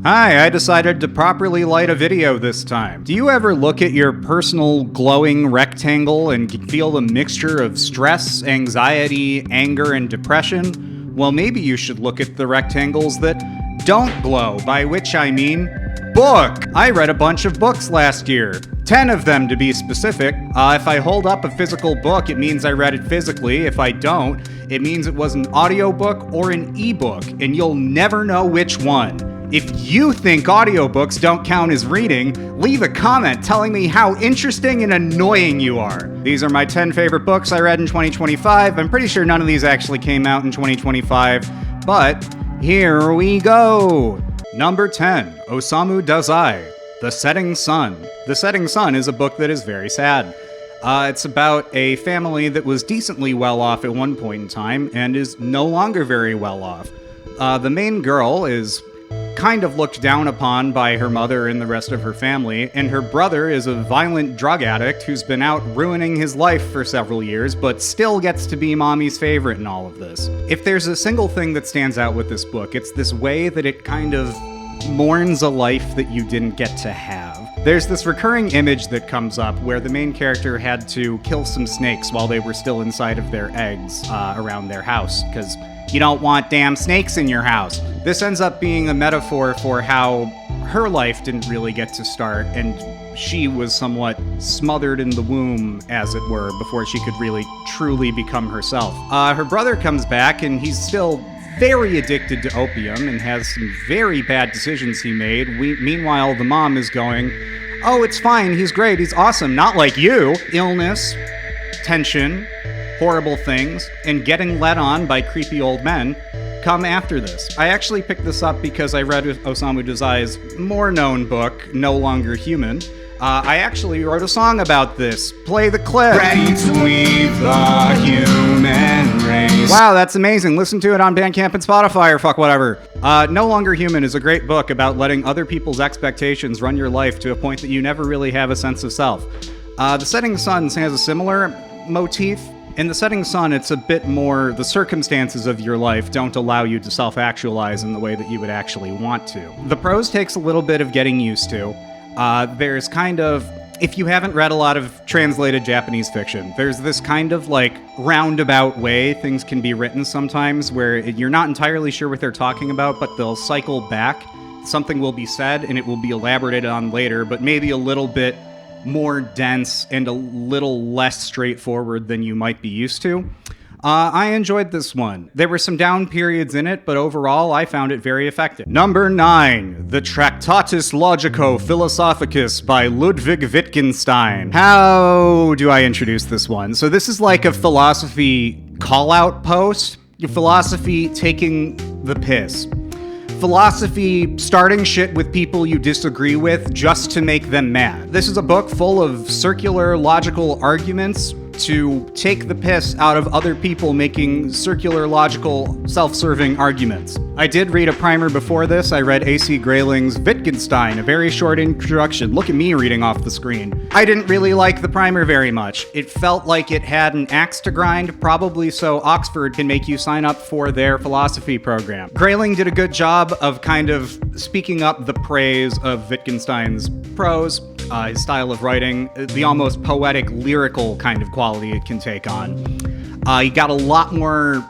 Hi, I decided to properly light a video this time. Do you ever look at your personal glowing rectangle and feel the mixture of stress, anxiety, anger, and depression? Well, maybe you should look at the rectangles that don't glow, by which I mean book! I read a bunch of books last year. 10 of them to be specific. If I hold up a physical book, it means I read it physically. If I don't, it means it was an audiobook or an ebook, and you'll never know which one. If you think audiobooks don't count as reading, leave a comment telling me how interesting and annoying you are. These are my 10 favorite books I read in 2025. I'm pretty sure none of these actually came out in 2025, but here we go. Number 10, Osamu Dazai, The Setting Sun. The Setting Sun is a book that is very sad. It's about a family that was decently well off at one point in time and is no longer very well off. The main girl is kind of looked down upon by her mother and the rest of her family, and her brother is a violent drug addict who's been out ruining his life for several years, but still gets to be mommy's favorite in all of this. If there's a single thing that stands out with this book, it's this way that it kind of mourns a life that you didn't get to have. There's this recurring image that comes up where the main character had to kill some snakes while they were still inside of their eggs around their house, because you don't want damn snakes in your house. This ends up being a metaphor for how her life didn't really get to start, and she was somewhat smothered in the womb, as it were, before she could really truly become herself. Her brother comes back, and he's still very addicted to opium and has some very bad decisions he made. Meanwhile, the mom is going, "Oh, it's fine, he's great, he's awesome, not like you." Illness, tension, horrible things, and getting led on by creepy old men come after this. I actually picked this up because I read Osamu Dazai's more known book, No Longer Human. I actually wrote a song about this. Play the clip. Ready to leave the human race. Wow, that's amazing. Listen to it on Bandcamp and Spotify or fuck whatever. No Longer Human is a great book about letting other people's expectations run your life to a point that you never really have a sense of self. The Setting Sun has a similar motif. In The Setting Sun, it's a bit more the circumstances of your life don't allow you to self-actualize in the way that you would actually want to. The prose takes a little bit of getting used to. There's kind of, if you haven't read a lot of translated Japanese fiction, there's this kind of like roundabout way things can be written sometimes where you're not entirely sure what they're talking about, but they'll cycle back. Something will be said and it will be elaborated on later, but maybe a little bit more dense and a little less straightforward than you might be used to. I enjoyed this one. There were some down periods in it, but overall I found it very effective. Number 9, The Tractatus Logico-Philosophicus by Ludwig Wittgenstein. How do I introduce this one? So this is like a philosophy call-out post. Your philosophy taking the piss. Philosophy starting shit with people you disagree with just to make them mad. This is a book full of circular logical arguments to take the piss out of other people making circular logical self-serving arguments. I did read a primer before this. I read A.C. Grayling's Wittgenstein, a very short introduction. Look at me reading off the screen. I didn't really like the primer very much. It felt like it had an axe to grind, probably so Oxford can make you sign up for their philosophy program. Grayling did a good job of kind of speaking up the praise of Wittgenstein's prose, his style of writing, the almost poetic, lyrical kind of quality it can take on. He got a lot more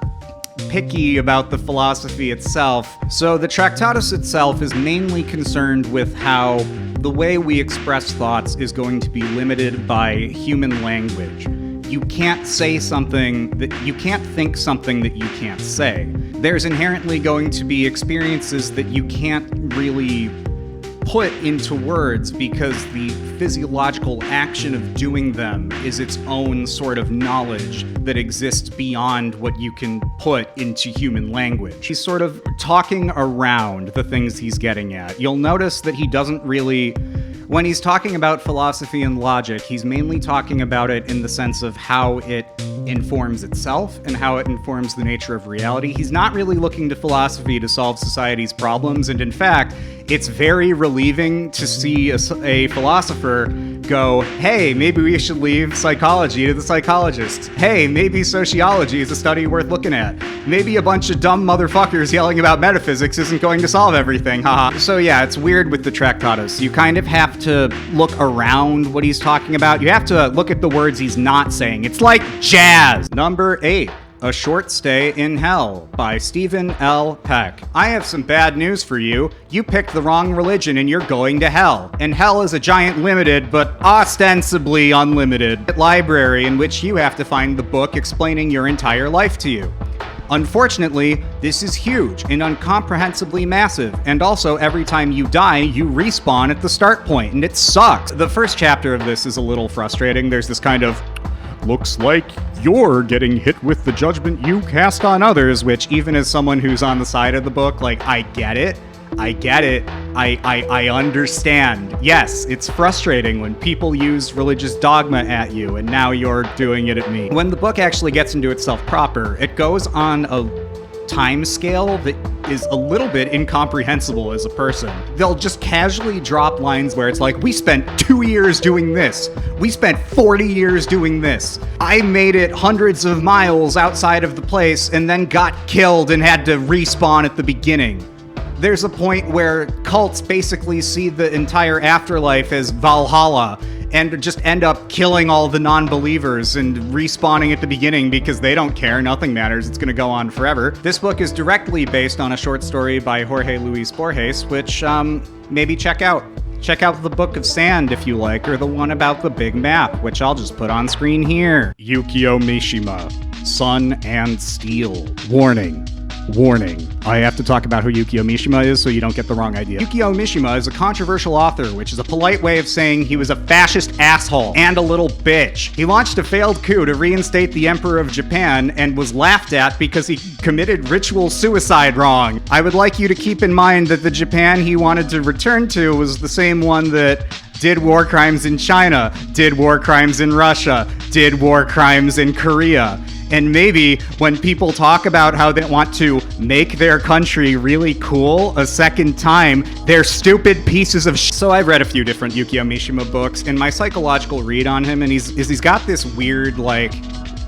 picky about the philosophy itself. So the Tractatus itself is mainly concerned with how the way we express thoughts is going to be limited by human language. You can't say something that you can't think something that you can't say. There's inherently going to be experiences that you can't really put into words because the physiological action of doing them is its own sort of knowledge that exists beyond what you can put into human language. He's sort of talking around the things he's getting at. You'll notice that he doesn't really, when he's talking about philosophy and logic, he's mainly talking about it in the sense of how it informs itself and how it informs the nature of reality. He's not really looking to philosophy to solve society's problems, and in fact, it's very relieving to see a philosopher go, hey, maybe we should leave psychology to the psychologists. Hey, maybe sociology is a study worth looking at. Maybe a bunch of dumb motherfuckers yelling about metaphysics isn't going to solve everything, haha. So yeah, it's weird with the Tractatus. You kind of have to look around what he's talking about. You have to look at the words he's not saying. It's like jazz. Number 8. A Short Stay in Hell by Stephen L. Peck. I have some bad news for you. You picked the wrong religion and you're going to hell. And hell is a giant limited, but ostensibly unlimited, library in which you have to find the book explaining your entire life to you. Unfortunately, this is huge and incomprehensibly massive, and also every time you die, you respawn at the start point, and it sucks. The first chapter of this is a little frustrating. There's this kind of, looks like you're getting hit with the judgment you cast on others, which even as someone who's on the side of the book, like, I get it. I understand. Yes, it's frustrating when people use religious dogma at you, and now you're doing it at me. When the book actually gets into itself proper, it goes on a time scale that is a little bit incomprehensible as a person. They'll just casually drop lines where it's like, we spent 2 years doing this. We spent 40 years doing this. I made it hundreds of miles outside of the place and then got killed and had to respawn at the beginning. There's a point where cults basically see the entire afterlife as Valhalla and just end up killing all the non-believers and respawning at the beginning because they don't care, nothing matters, it's gonna go on forever. This book is directly based on a short story by Jorge Luis Borges, which maybe check out. Check out the Book of Sand if you like, or the one about the big map, which I'll just put on screen here. Yukio Mishima, Sun and Steel. Warning. Warning. I have to talk about who Yukio Mishima is so you don't get the wrong idea. Yukio Mishima is a controversial author, which is a polite way of saying he was a fascist asshole and a little bitch. He launched a failed coup to reinstate the Emperor of Japan and was laughed at because he committed ritual suicide wrong. I would like you to keep in mind that the Japan he wanted to return to was the same one that did war crimes in China, did war crimes in Russia, did war crimes in Korea. And maybe when people talk about how they want to make their country really cool a second time, they're stupid pieces of So I've read a few different Yukio Mishima books, and my psychological read on him, and he's got this weird, like,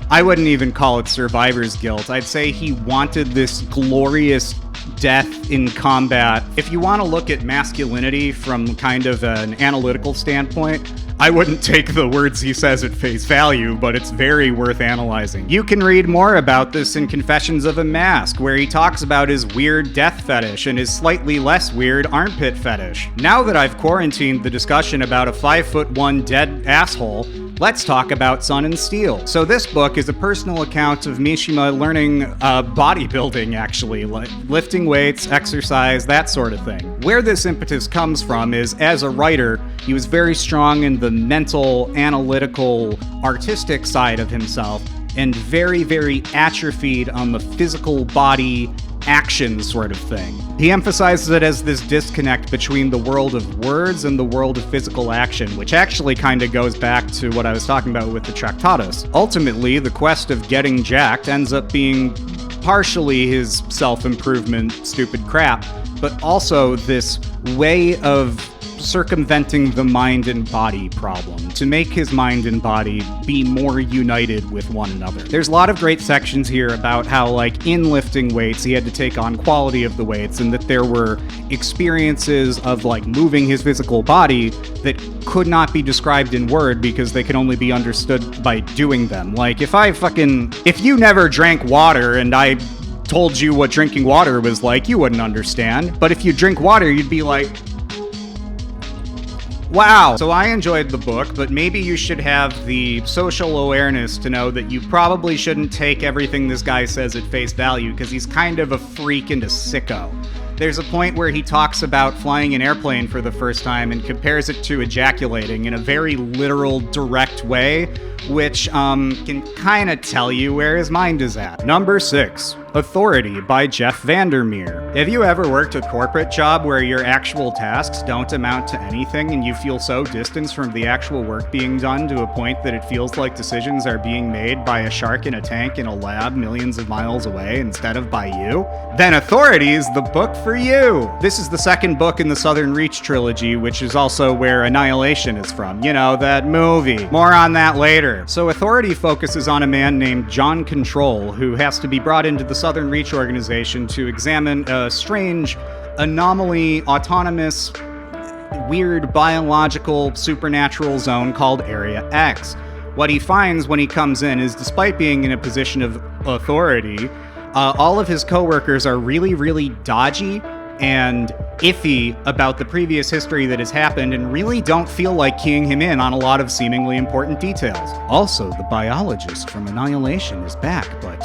I wouldn't even call it survivor's guilt. I'd say he wanted this glorious death in combat. If you want to look at masculinity from kind of an analytical standpoint, I wouldn't take the words he says at face value, but it's very worth analyzing. You can read more about this in Confessions of a Mask, where he talks about his weird death fetish and his slightly less weird armpit fetish. Now that I've quarantined the discussion about a 5'1" dead asshole, let's talk about Sun and Steel. So this book is a personal account of Mishima learning bodybuilding, actually, like lifting weights, exercise, that sort of thing. Where this impetus comes from is, as a writer, he was very strong in the mental, analytical, artistic side of himself, and very, very atrophied on the physical body action sort of thing. He emphasizes it as this disconnect between the world of words and the world of physical action, which actually kind of goes back to what I was talking about with the Tractatus. Ultimately, the quest of getting jacked ends up being partially his self-improvement stupid crap, but also this way of circumventing the mind and body problem, to make his mind and body be more united with one another. There's a lot of great sections here about how, like, in lifting weights, he had to take on quality of the weights, and that there were experiences of, like, moving his physical body that could not be described in word because they can only be understood by doing them. Like, if you never drank water and I told you what drinking water was like, you wouldn't understand. But if you drink water, you'd be like, wow. So I enjoyed the book, but maybe you should have the social awareness to know that you probably shouldn't take everything this guy says at face value, because he's kind of a freak and a sicko. There's a point where he talks about flying an airplane for the first time and compares it to ejaculating in a very literal, direct way, which can kind of tell you where his mind is at. Number 6. Authority by Jeff Vandermeer. Have you ever worked a corporate job where your actual tasks don't amount to anything and you feel so distanced from the actual work being done to a point that it feels like decisions are being made by a shark in a tank in a lab millions of miles away instead of by you? Then Authority is the book for you! This is the second book in the Southern Reach trilogy, which is also where Annihilation is from. You know, that movie. More on that later. So Authority focuses on a man named John Control, who has to be brought into the Southern Reach organization to examine a strange, anomaly, autonomous, weird biological supernatural zone called Area X. What he finds when he comes in is, despite being in a position of authority, all of his coworkers are really, really dodgy and iffy about the previous history that has happened and really don't feel like keying him in on a lot of seemingly important details. Also, the biologist from Annihilation is back, but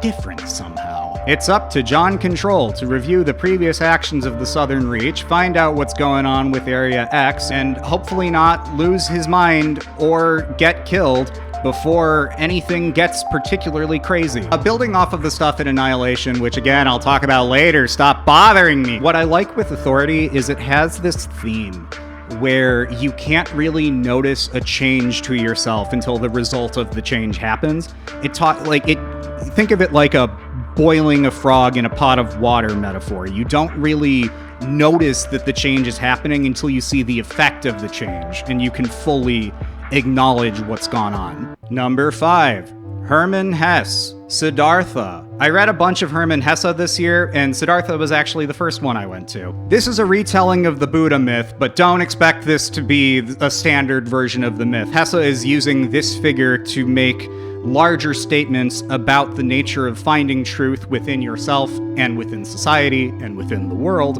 different somehow. It's up to John Control to review the previous actions of the Southern Reach, find out what's going on with Area X, and hopefully not lose his mind or get killed before anything gets particularly crazy. Building off of the stuff in Annihilation, which again I'll talk about later, stop bothering me. What I like with Authority is it has this theme where you can't really notice a change to yourself until the result of the change happens. Think of it like a boiling a frog in a pot of water metaphor. You don't really notice that the change is happening until you see the effect of the change, and you can fully acknowledge what's gone on. Number 5. Hermann Hesse, Siddhartha. I read a bunch of Hermann Hesse this year, and Siddhartha was actually the first one I went to. This is a retelling of the Buddha myth, but don't expect this to be a standard version of the myth. Hesse is using this figure to make larger statements about the nature of finding truth within yourself and within society and within the world.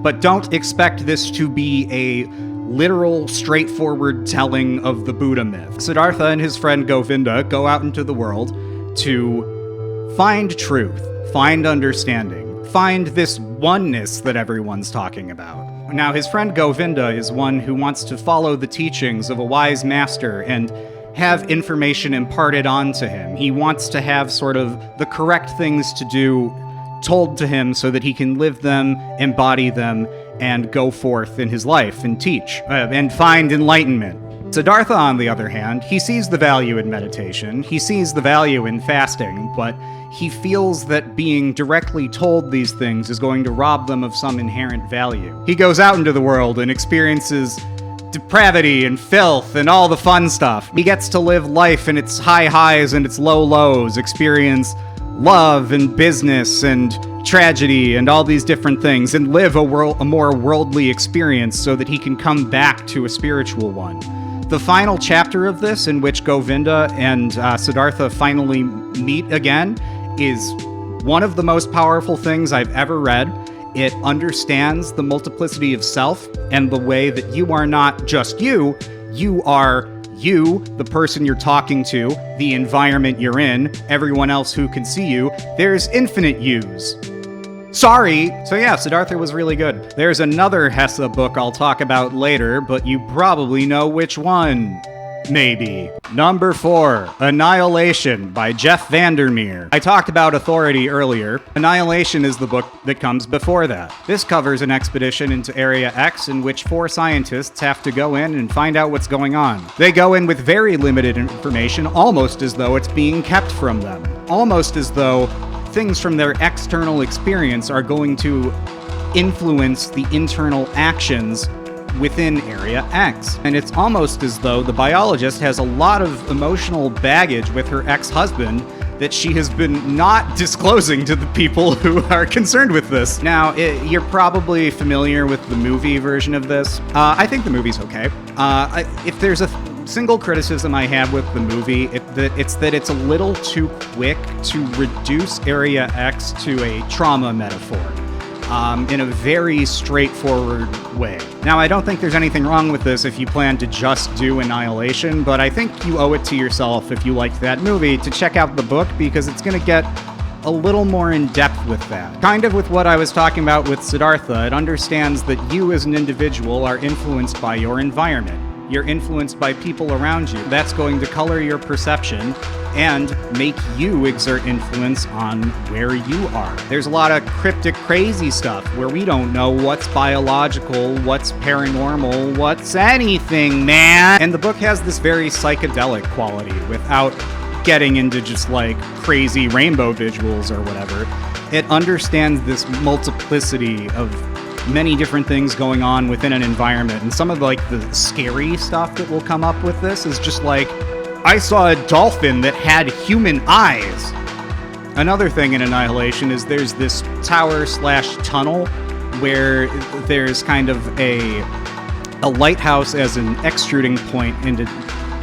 But don't expect this to be a literal, straightforward telling of the Buddha myth. Siddhartha and his friend Govinda go out into the world to find truth, find understanding, find this oneness that everyone's talking about. Now, his friend Govinda is one who wants to follow the teachings of a wise master and have information imparted onto him. He wants to have sort of the correct things to do told to him so that he can live them, embody them, and go forth in his life and teach and find enlightenment. Siddhartha, on the other hand, he sees the value in meditation, he sees the value in fasting, but he feels that being directly told these things is going to rob them of some inherent value. He goes out into the world and experiences depravity and filth and all the fun stuff. He gets to live life in its high highs and its low lows, experience love and business and tragedy and all these different things, and live a more worldly experience so that he can come back to a spiritual one. The final chapter of this, in which Govinda and Siddhartha finally meet again, is one of the most powerful things I've ever read. It understands the multiplicity of self and the way that you are not just you are you, the person you're talking to, the environment you're in, everyone else who can see you. There's infinite yous. Sorry. So yeah, Siddhartha was really good. There's another Hesse book I'll talk about later, but you probably know which one. Maybe. Number 4, Annihilation by Jeff Vandermeer. I talked about Authority earlier. Annihilation is the book that comes before that. This covers an expedition into Area X in which 4 scientists have to go in and find out what's going on. They go in with very limited information, almost as though it's being kept from them. Almost as though things from their external experience are going to influence the internal actions within Area X. And it's almost as though the biologist has a lot of emotional baggage with her ex-husband that she has been not disclosing to the people who are concerned with this. Now, you're probably familiar with the movie version of this. I think the movie's okay. If there's a single criticism I have with the movie, it's that it's a little too quick to reduce Area X to a trauma metaphor. In a very straightforward way. Now, I don't think there's anything wrong with this if you plan to just do Annihilation, but I think you owe it to yourself, if you liked that movie, to check out the book, because it's going to get a little more in depth with that. Kind of with what I was talking about with Siddhartha, it understands that you as an individual are influenced by your environment. you're influenced by people around you. That's going to color your perception and make you exert influence on where you are. There's a lot of cryptic, crazy stuff where we don't know what's biological, what's paranormal, what's anything, man. And the book has this very psychedelic quality without getting into just like crazy rainbow visuals or whatever. It understands this multiplicity of many different things going on within an environment. And some of like the scary stuff that will come up with this is just like, I saw a dolphin that had human eyes. Another thing in Annihilation is there's this tower/tunnel where there's kind of a lighthouse as an extruding point into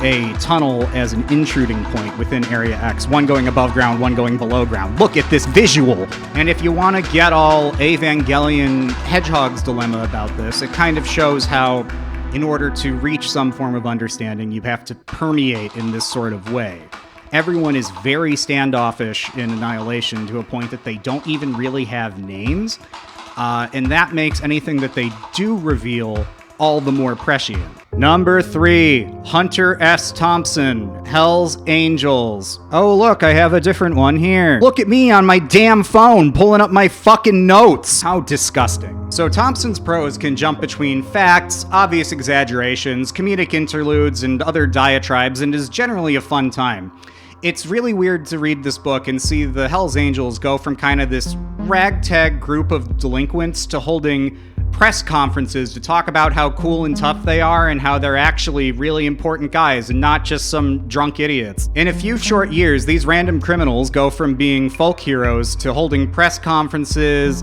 a tunnel as an intruding point within Area X. One going above ground, one going below ground. Look at this visual! And if you want to get all Evangelion Hedgehog's dilemma about this, it kind of shows how in order to reach some form of understanding, you have to permeate in this sort of way. Everyone is very standoffish in Annihilation to a point that they don't even really have names, and that makes anything that they do reveal all the more prescient. Number 3, Hunter S. Thompson, Hell's Angels. Oh look, I have a different one here. Look at me on my damn phone pulling up my fucking notes. How disgusting. So Thompson's prose can jump between facts, obvious exaggerations, comedic interludes, and other diatribes, and is generally a fun time. It's really weird to read this book and see the Hell's Angels go from kind of this ragtag group of delinquents to holding press conferences to talk about how cool and tough they are and how they're actually really important guys and not just some drunk idiots. In a few short years, these random criminals go from being folk heroes to holding press conferences,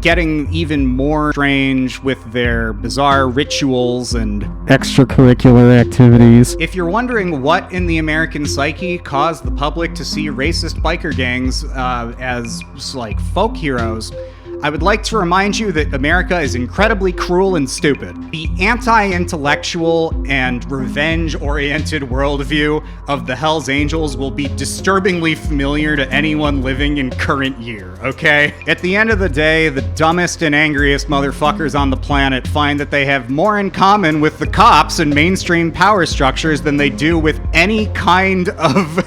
getting even more strange with their bizarre rituals and extracurricular activities. If you're wondering what in the American psyche caused the public to see racist biker gangs as like folk heroes, I would like to remind you that America is incredibly cruel and stupid. The anti-intellectual and revenge-oriented worldview of the Hell's Angels will be disturbingly familiar to anyone living in current year, okay? At the end of the day, the dumbest and angriest motherfuckers on the planet find that they have more in common with the cops and mainstream power structures than they do with any kind of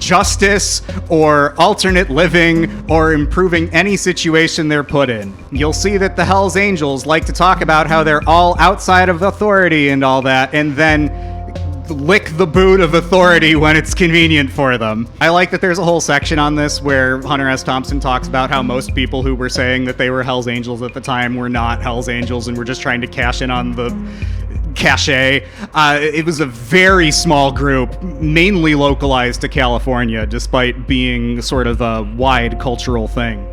justice or alternate living or improving any situation they're put in. You'll see that the Hell's Angels like to talk about how they're all outside of authority and all that, and then lick the boot of authority when it's convenient for them. I like that there's a whole section on this where Hunter S. Thompson talks about how most people who were saying that they were Hell's Angels at the time were not Hell's Angels and were just trying to cash in on the cachet. It was a very small group, mainly localized to California, despite being sort of a wide cultural thing.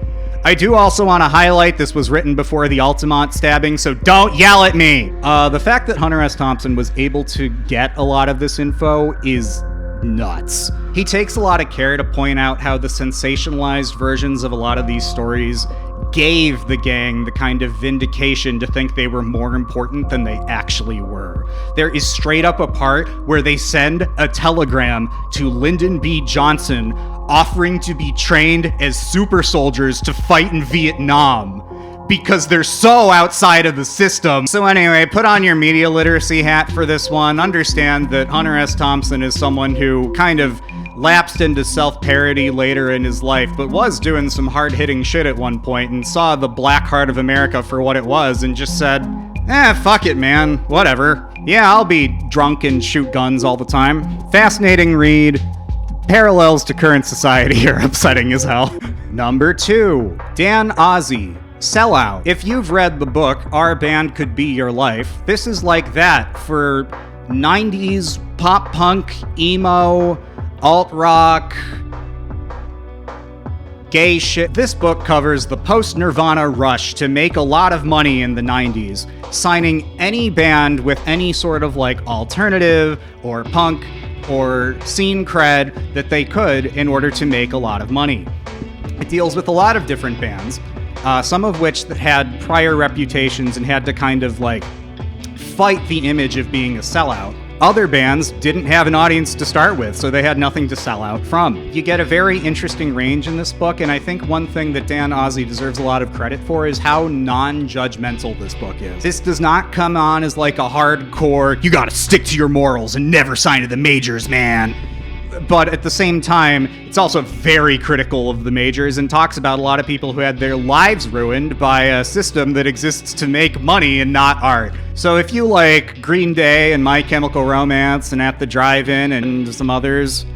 I do also want to highlight this was written before the Altamont stabbing, so don't yell at me! The fact that Hunter S. Thompson was able to get a lot of this info is nuts. He takes a lot of care to point out how the sensationalized versions of a lot of these stories gave the gang the kind of vindication to think they were more important than they actually were. There is straight up a part where they send a telegram to Lyndon B. Johnson offering to be trained as super soldiers to fight in Vietnam because they're so outside of the system. So anyway, put on your media literacy hat for this one. Understand that Hunter S. Thompson is someone who kind of lapsed into self-parody later in his life, but was doing some hard-hitting shit at one point and saw the black heart of America for what it was and just said, fuck it, man, whatever. Yeah, I'll be drunk and shoot guns all the time. Fascinating read. Parallels to current society are upsetting as hell. Number 2, Dan Ozzie, Sellout. If you've read the book, Our Band Could Be Your Life, this is like that for 90s pop punk, emo, alt-rock, gay shit. This book covers the post-Nirvana rush to make a lot of money in the 90s, signing any band with any sort of like alternative or punk or scene cred that they could in order to make a lot of money. It deals with a lot of different bands, some of which that had prior reputations and had to kind of like fight the image of being a sellout. Other bands didn't have an audience to start with, so they had nothing to sell out from. You get a very interesting range in this book, and I think one thing that Dan Ozzie deserves a lot of credit for is how non-judgmental this book is. This does not come on as like a hardcore, you gotta stick to your morals and never sign to the majors, man. But at the same time, it's also very critical of the majors and talks about a lot of people who had their lives ruined by a system that exists to make money and not art. So if you like Green Day and My Chemical Romance and At the Drive-In and some others,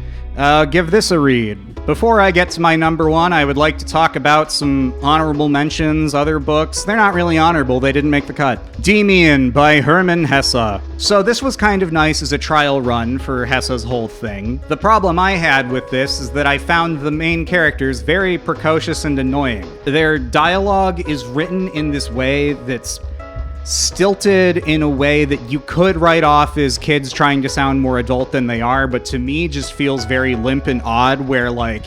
give this a read. Before I get to my number one, I would like to talk about some honorable mentions, other books. They're not really honorable, they didn't make the cut. Demian by Hermann Hesse. So this was kind of nice as a trial run for Hesse's whole thing. The problem I had with this is that I found the main characters very precocious and annoying. Their dialogue is written in this way that's stilted in a way that you could write off as kids trying to sound more adult than they are, but to me just feels very limp and odd, where like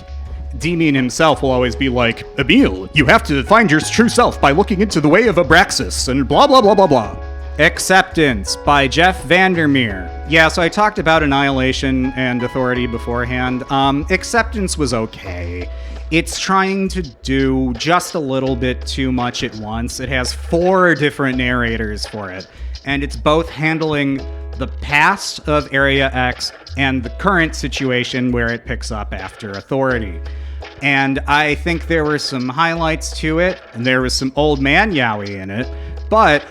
Demian himself will always be like, Emil, you have to find your true self by looking into the way of Abraxas and blah blah blah blah blah. Acceptance by Jeff Vandermeer. Yeah, so I talked about Annihilation and Authority beforehand. Acceptance was okay. It's trying to do just a little bit too much at once. It has 4 different narrators for it, and it's both handling the past of Area X and the current situation where it picks up after Authority. And I think there were some highlights to it, and there was some old man yaoi in it, but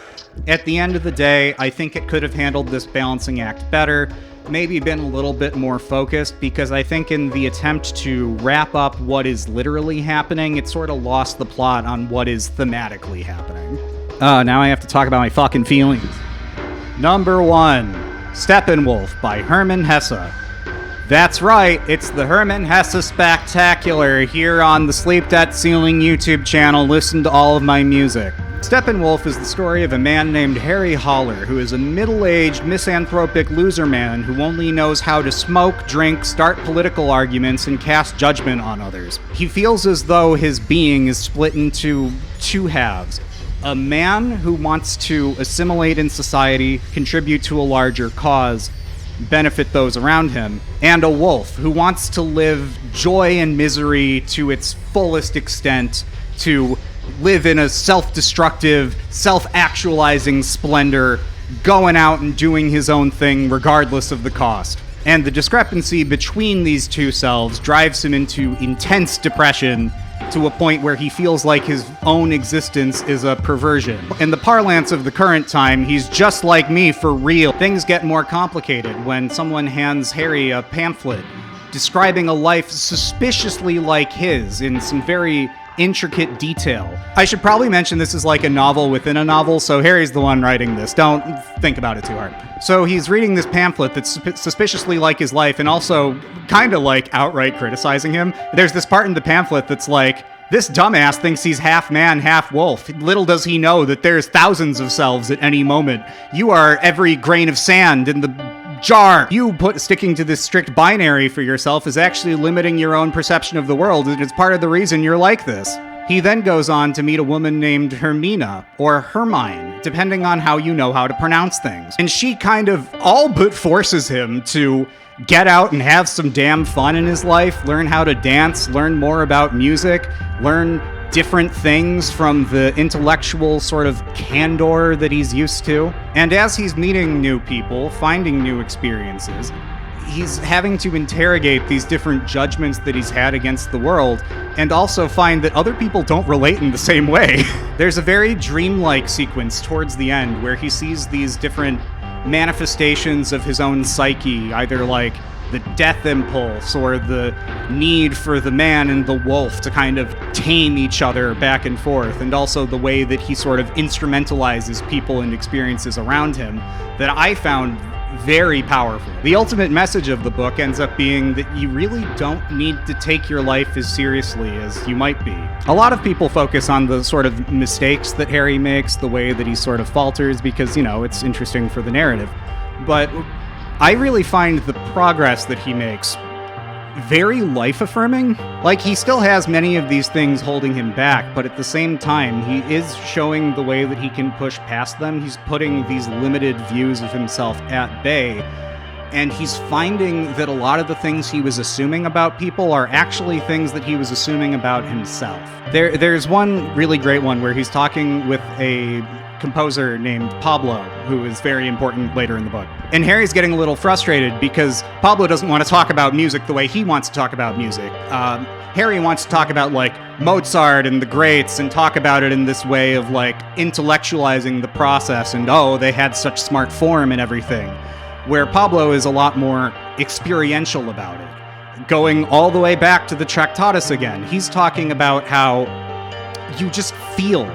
at the end of the day, I think it could have handled this balancing act better. Maybe been a little bit more focused, because I think in the attempt to wrap up what is literally happening, it sort of lost the plot on what is thematically happening. Now I have to talk about my fucking feelings. Number 1, Steppenwolf by Hermann Hesse. That's right, it's the Hermann Hesse Spectacular here on the Sleep Debt Ceiling YouTube channel. Listen to all of my music. Steppenwolf is the story of a man named Harry Haller, who is a middle-aged, misanthropic loser man who only knows how to smoke, drink, start political arguments, and cast judgment on others. He feels as though his being is split into 2 halves. A man who wants to assimilate in society, contribute to a larger cause, benefit those around him, and a wolf who wants to live joy and misery to its fullest extent, to live in a self-destructive, self-actualizing splendor, going out and doing his own thing regardless of the cost. And the discrepancy between these 2 selves drives him into intense depression, to a point where he feels like his own existence is a perversion. In the parlance of the current time, he's just like me for real. Things get more complicated when someone hands Harry a pamphlet describing a life suspiciously like his in some very intricate detail. I should probably mention this is like a novel within a novel, so Harry's the one writing this. Don't think about it too hard. So he's reading this pamphlet that's suspiciously like his life, and also kind of like outright criticizing him. There's this part in the pamphlet that's like, this dumbass thinks he's half man, half wolf. Little does he know that there's thousands of selves at any moment. You are every grain of sand in the jar. You sticking to this strict binary for yourself is actually limiting your own perception of the world, and it's part of the reason you're like this. He then goes on to meet a woman named Hermina, or Hermine, depending on how you know how to pronounce things. And she kind of all but forces him to get out and have some damn fun in his life, learn how to dance, learn more about music, learn different things from the intellectual sort of candor that he's used to. And as he's meeting new people, finding new experiences, he's having to interrogate these different judgments that he's had against the world, and also find that other people don't relate in the same way. There's a very dreamlike sequence towards the end where he sees these different manifestations of his own psyche, either like the death impulse or the need for the man and the wolf to kind of tame each other back and forth, and also the way that he sort of instrumentalizes people and experiences around him that I found very powerful. The ultimate message of the book ends up being that you really don't need to take your life as seriously as you might be. A lot of people focus on the sort of mistakes that Harry makes, the way that he sort of falters, because, you know, it's interesting for the narrative. But I really find the progress that he makes very life-affirming. Like, he still has many of these things holding him back, but at the same time, he is showing the way that he can push past them. He's putting these limited views of himself at bay, and he's finding that a lot of the things he was assuming about people are actually things that he was assuming about himself. There's one really great one where he's talking with a composer named Pablo, who is very important later in the book. And Harry's getting a little frustrated because Pablo doesn't want to talk about music the way he wants to talk about music. Harry wants to talk about, like, Mozart and the greats and talk about it in this way of, like, intellectualizing the process and, oh, they had such smart form and everything. Where Pablo is a lot more experiential about it. Going all the way back to the Tractatus again, he's talking about how you just feel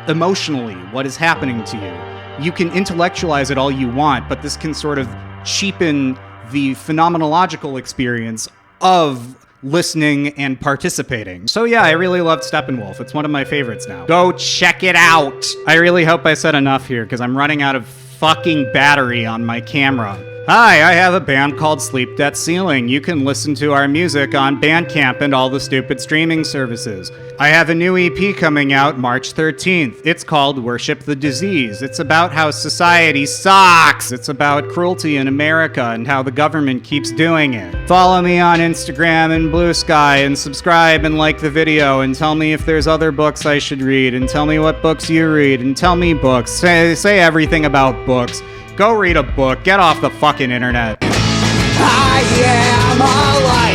emotionally what is happening to you. You can intellectualize it all you want, but this can sort of cheapen the phenomenological experience of listening and participating. So yeah, I really loved Steppenwolf. It's one of my favorites now. Go check it out! I really hope I said enough here, because I'm running out of fucking battery on my camera. Hi, I have a band called Sleep Debt Ceiling. You can listen to our music on Bandcamp and all the stupid streaming services. I have a new EP coming out March 13th. It's called Worship the Disease. It's about how society sucks. It's about cruelty in America and how the government keeps doing it. Follow me on Instagram and Blue Sky and subscribe and like the video and tell me if there's other books I should read and tell me what books you read and tell me books. Say everything about books. Go read a book. Get off the fucking internet. I am alive.